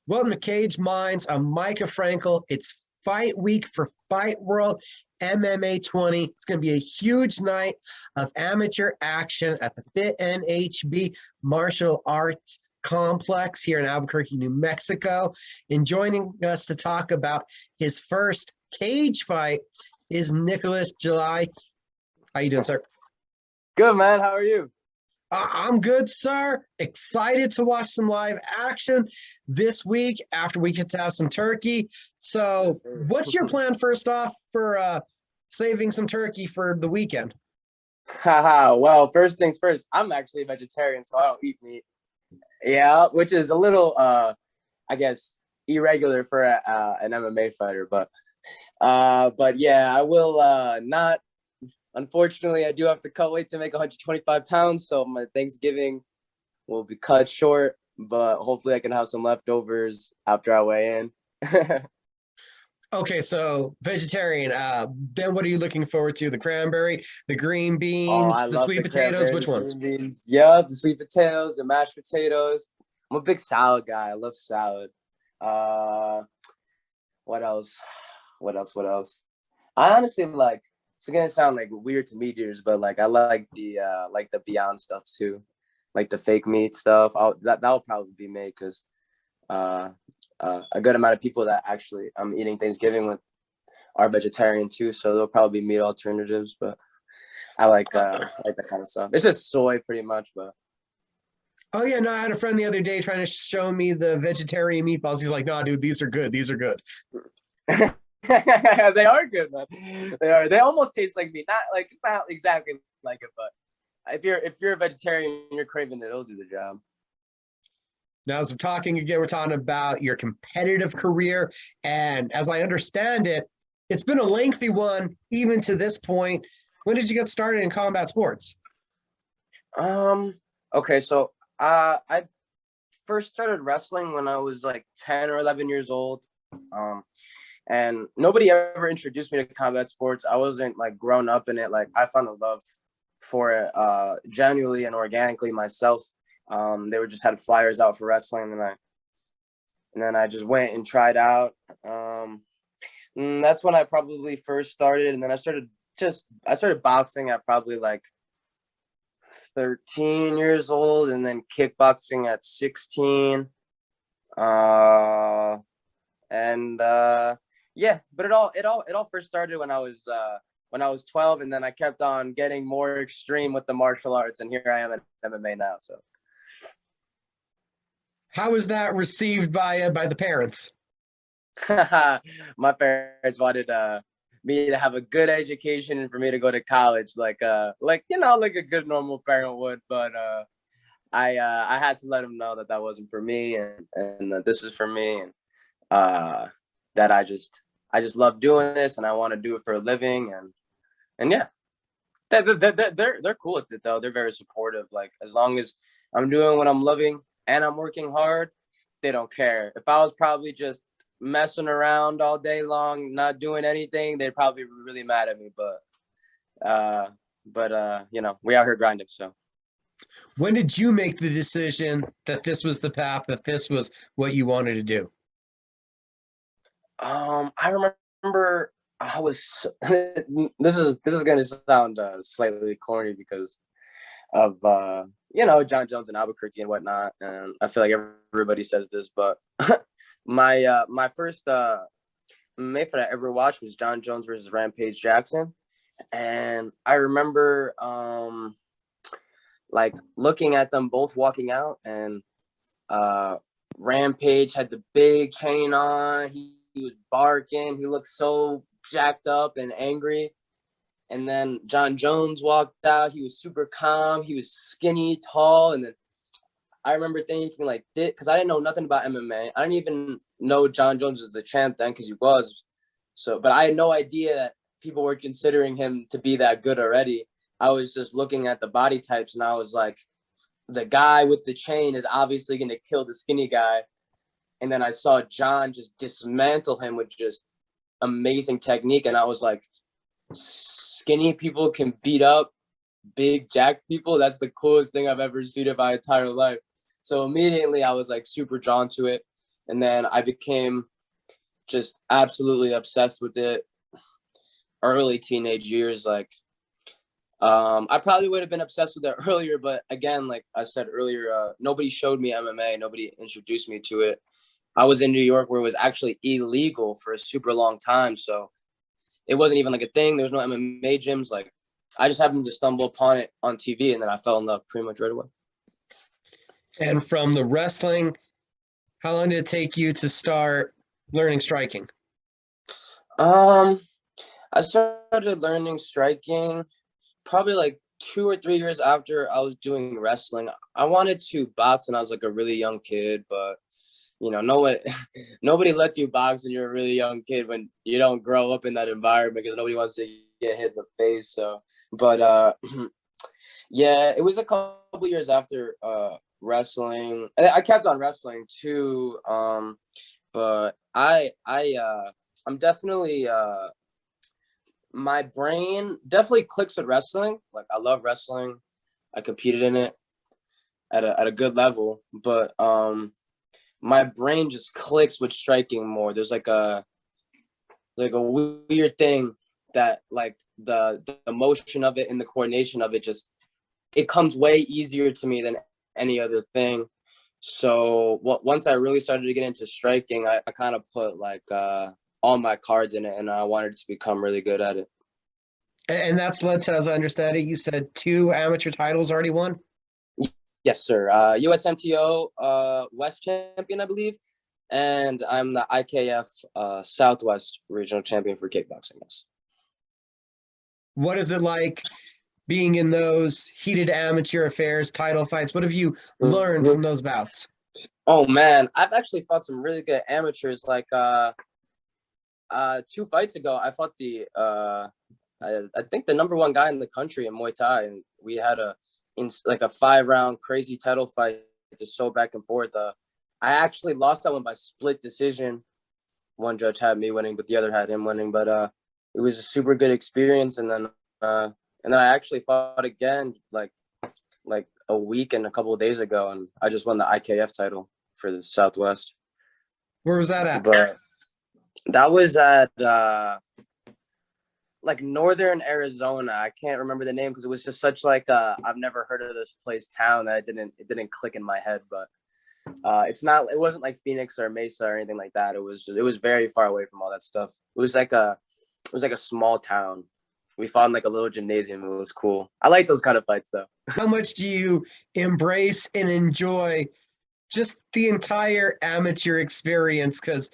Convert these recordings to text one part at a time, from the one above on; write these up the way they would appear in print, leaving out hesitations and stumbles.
Welcome to Cage Minds. I'm Mika Frankl. It's fight week for Fightworld MMA 20. It's going to be a huge night of amateur action at the Fit NHB Martial Arts Complex here in Albuquerque, New Mexico. And joining us to talk about his first cage fight is Nicholas Gjelaj. How you doing, sir? Good, man. How are you? I'm good, sir. Excited to watch some live action this week after we get to have some turkey. So what's your plan first off for saving some turkey for the weekend? Well, first things first, I'm actually a vegetarian, so I don't eat meat. Yeah, which is a little, I guess, irregular for an MMA fighter. But yeah, I will not. Unfortunately, I do have to cut weight to make 125 pounds, so my Thanksgiving will be cut short, but hopefully I can have some leftovers after I weigh in. Okay, so vegetarian. Then what are you looking forward to? The cranberry, the green beans, I the love sweet the potatoes? cranberry, Which the ones? green beans. Yeah, the sweet potatoes, the mashed potatoes. I'm a big salad guy. I love salad. What else? What else? I honestly like, it's gonna sound like weird to meat eaters, but like I like the Beyond stuff too, like the fake meat stuff. That'll probably be made because a good amount of people that actually I'm eating Thanksgiving with are vegetarian too, so there'll probably be meat alternatives. But I like that kind of stuff. It's just soy pretty much, but. Oh yeah, no, I had a friend the other day trying to show me the vegetarian meatballs. He's like, "No, dude, these are good. These are good." They are good, man. They are. They almost taste like meat. Not like, it's not exactly like it, but if you're a vegetarian and you're craving it, it'll do the job. Now, as we're talking again, we're talking about your competitive career, and as I understand it, it's been a lengthy one even to this point. When did you get started in combat sports? Okay, so I first started wrestling when I was like 10 or 11 years old. And nobody ever introduced me to combat sports. I wasn't like grown up in it. Like I found a love for it genuinely and organically myself. They were just had flyers out for wrestling, and then I just went and tried out. And that's when I probably first started. And then I started boxing at probably like 13 years old, and then kickboxing at 16. Yeah, but it all first started when I was 12, and then I kept on getting more extreme with the martial arts, and here I am at MMA now. So, How was that received by the parents? my parents wanted me to have a good education and for me to go to college, like a good normal parent would. But I had to let them know that wasn't for me, and that this is for me, and that I just love doing this, and I want to do it for a living, and yeah, they're cool with it though. They're very supportive. Like as long as I'm doing what I'm loving and I'm working hard, they don't care. If I was probably just messing around all day long, not doing anything, they'd probably be really mad at me. But we out here grinding. So. When did you make the decision that this was the path, that this was what you wanted to do? I remember I was. This is going to sound slightly corny because of John Jones and Albuquerque and whatnot, and I feel like everybody says this, but my first MMA fight I ever watched was John Jones versus Rampage Jackson, and I remember like looking at them both walking out, and Rampage had the big chain on. He was barking. He looked so jacked up and angry. And then John Jones walked out. He was super calm. He was skinny, tall. And then I remember thinking like, because I didn't know nothing about MMA. I didn't even know John Jones was the champ then, because he was. So, but I had no idea that people were considering him to be that good already. I was just looking at the body types, and I was like, the guy with the chain is obviously going to kill the skinny guy. And then I saw John just dismantle him with just amazing technique. And I was like, skinny people can beat up big jack people. That's the coolest thing I've ever seen in my entire life. So immediately I was like super drawn to it. And then I became just absolutely obsessed with it early teenage years. Like, I probably would have been obsessed with it earlier, but again, like I said earlier, nobody showed me MMA. Nobody introduced me to it. I was in New York where it was actually illegal for a super long time. So it wasn't even like a thing. There was no MMA gyms. Like, I just happened to stumble upon it on TV, and then I fell in love pretty much right away. And from the wrestling, how long did it take you to start learning striking? I started learning striking probably like 2 or 3 years after I was doing wrestling. I wanted to box when I was like a really young kid, but you know, nobody lets you box when you're a really young kid when you don't grow up in that environment because nobody wants to get hit in the face. So, but yeah, it was a couple years after wrestling. I kept on wrestling too, but I'm definitely my brain definitely clicks with wrestling. Like, I love wrestling. I competed in it at a good level, but my brain just clicks with striking more. There's like a weird thing that like the motion of it and the coordination of it just, it comes way easier to me than any other thing. So once I really started to get into striking, I kind of put like all my cards in it, and I wanted to become really good at it. And that's led to, as I understand it, you said 2 amateur titles already won? Yes, sir. USMTO West champion, I believe. And I'm the IKF Southwest regional champion for kickboxing. Yes. What is it like being in those heated amateur affairs, title fights? What have you learned from those bouts? Oh man, I've actually fought some really good amateurs. Like 2 fights ago, I fought I think the #1 guy in the country in Muay Thai, and we had a 5-round crazy title fight, just so back and forth. I actually lost that one by split decision. One judge had me winning, but the other had him winning. But it was a super good experience. And then I actually fought again like a week and a couple of days ago, and I just won the IKF title for the Southwest. Where was that at? But that was at like northern Arizona. I can't remember the name because it was just such like I've never heard of this place town that it didn't click in my head. But it wasn't like Phoenix or Mesa or anything like that. It was very far away from all that stuff. It was like a small town. We fought in like a little gymnasium. It was cool. I like those kind of fights though. How much do you embrace and enjoy just the entire amateur experience? Because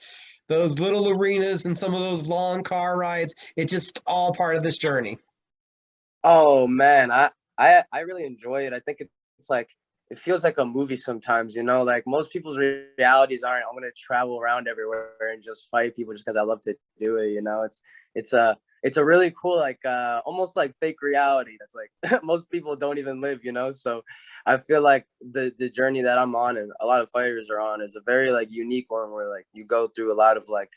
those little arenas and some of those long car rides, it's just all part of this journey. Oh man, I really enjoy it. I think it's like, it feels like a movie sometimes, you know, like most people's realities aren't, I'm going to travel around everywhere and just fight people just because I love to do it. You know, it's a really cool, like almost like fake reality. That's like most people don't even live, you know? So I feel like the journey that I'm on and a lot of fighters are on is a very like unique one where like you go through a lot of like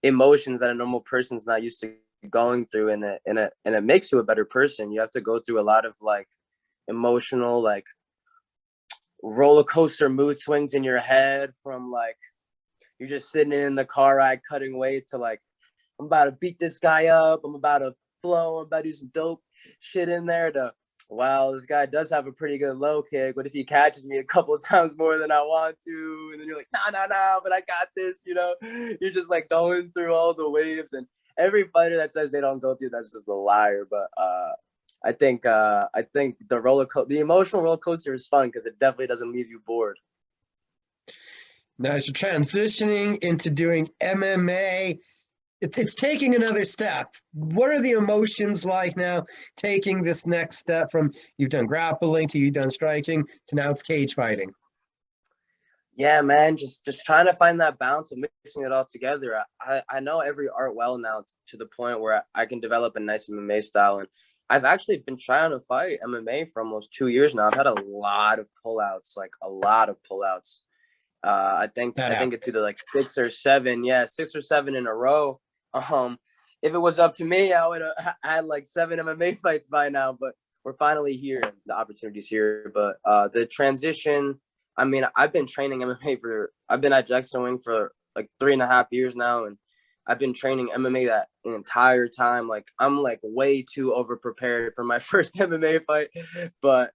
emotions that a normal person's not used to going through, and it makes you a better person. You have to go through a lot of like emotional, like roller coaster mood swings in your head, from like you're just sitting in the car ride cutting weight to like, I'm about to beat this guy up, I'm about to flow, I'm about to do some dope shit in there, to wow, this guy does have a pretty good low kick. What if he catches me a couple of times more than I want to? And then you're like, nah, but I got this, you know? You're just like going through all the waves. And every fighter that says they don't go through, that's just a liar. But I think the emotional roller coaster is fun because it definitely doesn't leave you bored. Now, as you're transitioning into doing MMA, it's taking another step. What are the emotions like now, taking this next step from you've done grappling to you've done striking to now it's cage fighting? Yeah, man, just trying to find that balance of mixing it all together. I know every art well now to the point where I can develop a nice MMA style. And I've actually been trying to fight MMA for almost 2 years now. I've had a lot of pullouts, like a lot of pullouts. I think it's either like 6 or 7. Yeah, 6 or 7 in a row. If it was up to me, I would have had like 7 MMA fights by now. But we're finally here. The opportunity's here. But the transition I mean, I've been training MMA I've been at Jackson Wing for like 3.5 years now. And I've been training MMA that entire time. Like, I'm like way too over prepared for my first MMA fight, but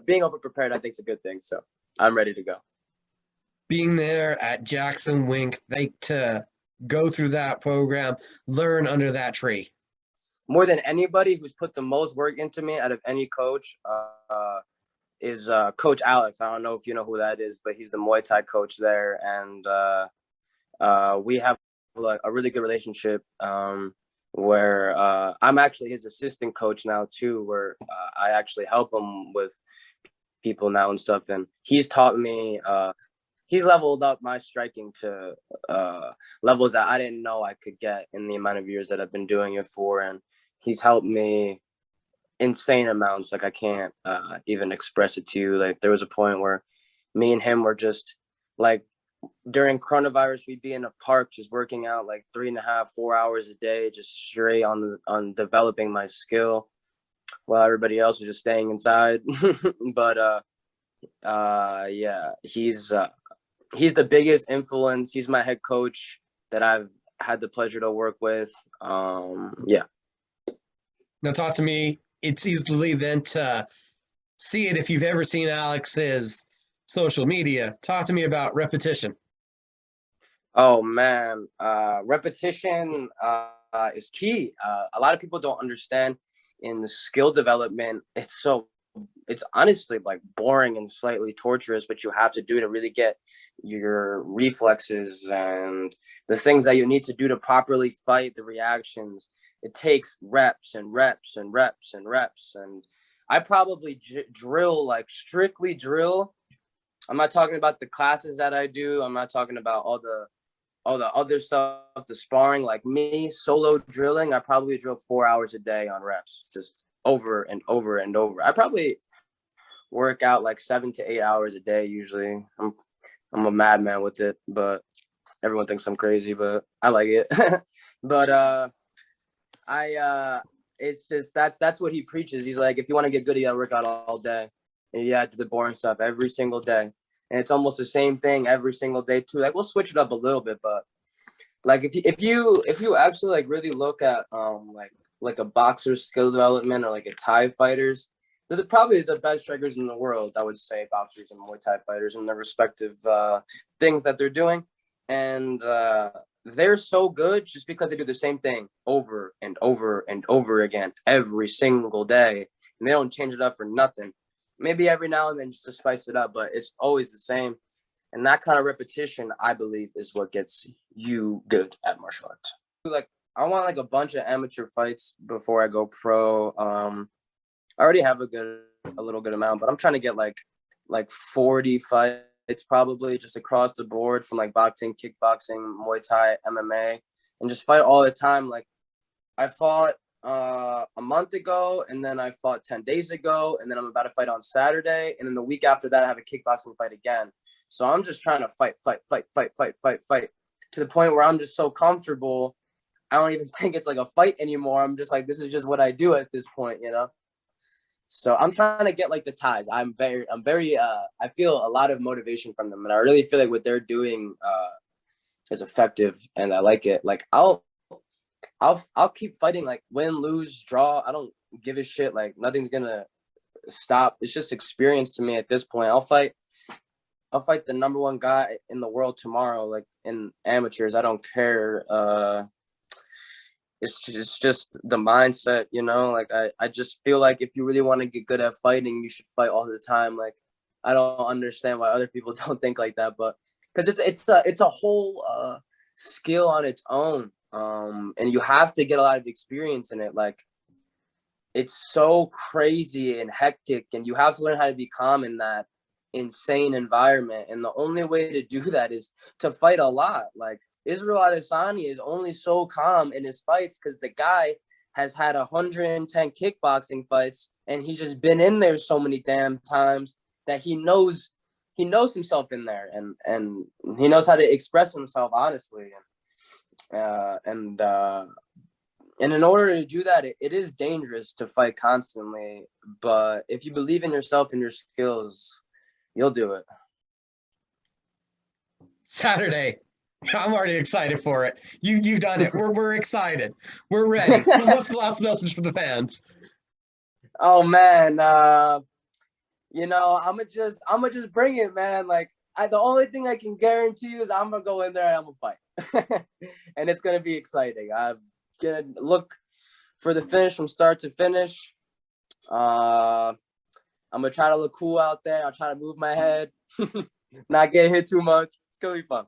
being over prepared, I think, is a good thing. So I'm ready to go. Being there at Jackson Wink, they to go through that program, learn under that tree. More than anybody, who's put the most work into me out of any coach is Coach Alex. I don't know if you know who that is, but he's the Muay Thai coach there. And we have like a really good relationship where I'm actually his assistant coach now too, where I actually help him with people now and stuff. And he's taught me, he's leveled up my striking to levels that I didn't know I could get in the amount of years that I've been doing it for. And he's helped me insane amounts. Like, I can't even express it to you. Like, there was a point where me and him were just like, during coronavirus, we'd be in a park just working out like 3.5, 4 hours a day, just straight on developing my skill, while everybody else was just staying inside. But yeah, he's the biggest influence. He's my head coach that I've had the pleasure to work with. Yeah. Now, talk to me. It's easily then to see it if you've ever seen Alex's social media. Talk to me about repetition. Oh man, repetition is key. A lot of people don't understand in the skill development. It's honestly like boring and slightly torturous, but you have to do to really get your reflexes and the things that you need to do to properly fight, the reactions. It takes reps and reps and reps and reps. And I probably drill, like strictly drill. I'm not talking about the classes that I do. I'm not talking about all the other stuff, the sparring. Like me, solo drilling, I probably drill 4 hours a day on reps, just over and over and over. I probably work out like 7 to 8 hours a day usually. I'm a madman with it, but everyone thinks I'm crazy, but I like it. But it's just that's what he preaches. He's like, if you want to get good, you gotta work out all day, and you gotta do the boring stuff every single day. And it's almost the same thing every single day too. Like, we'll switch it up a little bit, but like if you actually like really look at like a boxer's skill development, or like a Thai fighters, they're probably the best strikers in the world. I would say boxers and Muay Thai fighters in their respective things that they're doing, and they're so good just because they do the same thing over and over and over again every single day, and they don't change it up for nothing. Maybe every now and then just to spice it up, but it's always the same. And that kind of repetition, I believe, is what gets you good at martial arts. Like, I want like a bunch of amateur fights before I go pro. I already have a little good amount, but I'm trying to get like 40 fights probably, just across the board, from like boxing, kickboxing, Muay Thai, MMA, and just fight all the time. Like, I fought a month ago, and then I fought 10 days ago, and then I'm about to fight on Saturday, and then the week after that I have a kickboxing fight again. So I'm just trying to fight to the point where I'm just so comfortable, I don't even think it's like a fight anymore. I'm just like, this is just what I do at this point, you know. So I'm trying to get like the ties. I'm very I feel a lot of motivation from them, and I really feel like what they're doing is effective, and I like it. Like, I'll keep fighting, like win, lose, draw. I don't give a shit. Like, nothing's gonna stop. It's just experience to me at this point. I'll fight the number one guy in the world tomorrow, like in amateurs. I don't care. It's just the mindset, you know. Like, I just feel like if you really want to get good at fighting, you should fight all the time. Like, I don't understand why other people don't think like that, but because it's a whole skill on its own. And you have to get a lot of experience in it. Like, it's so crazy and hectic, and you have to learn how to be calm in that insane environment. And the only way to do that is to fight a lot. Like, Israel Adesanya is only so calm in his fights because the guy has had 110 kickboxing fights, and he's just been in there so many damn times that he knows himself in there, and he knows how to express himself honestly. And in order to do that, it is dangerous to fight constantly. But if you believe in yourself and your skills, you'll do it. Saturday. I'm already excited for it. You done it. We're excited. We're ready. What's the last message for the fans? Oh man, I'ma just bring it, man. Like the only thing I can guarantee you is I'm gonna go in there and I'm gonna fight, and it's gonna be exciting. I'm gonna look for the finish from start to finish. I'm gonna try to look cool out there. I'll try to move my head, not get hit too much. It's gonna be fun.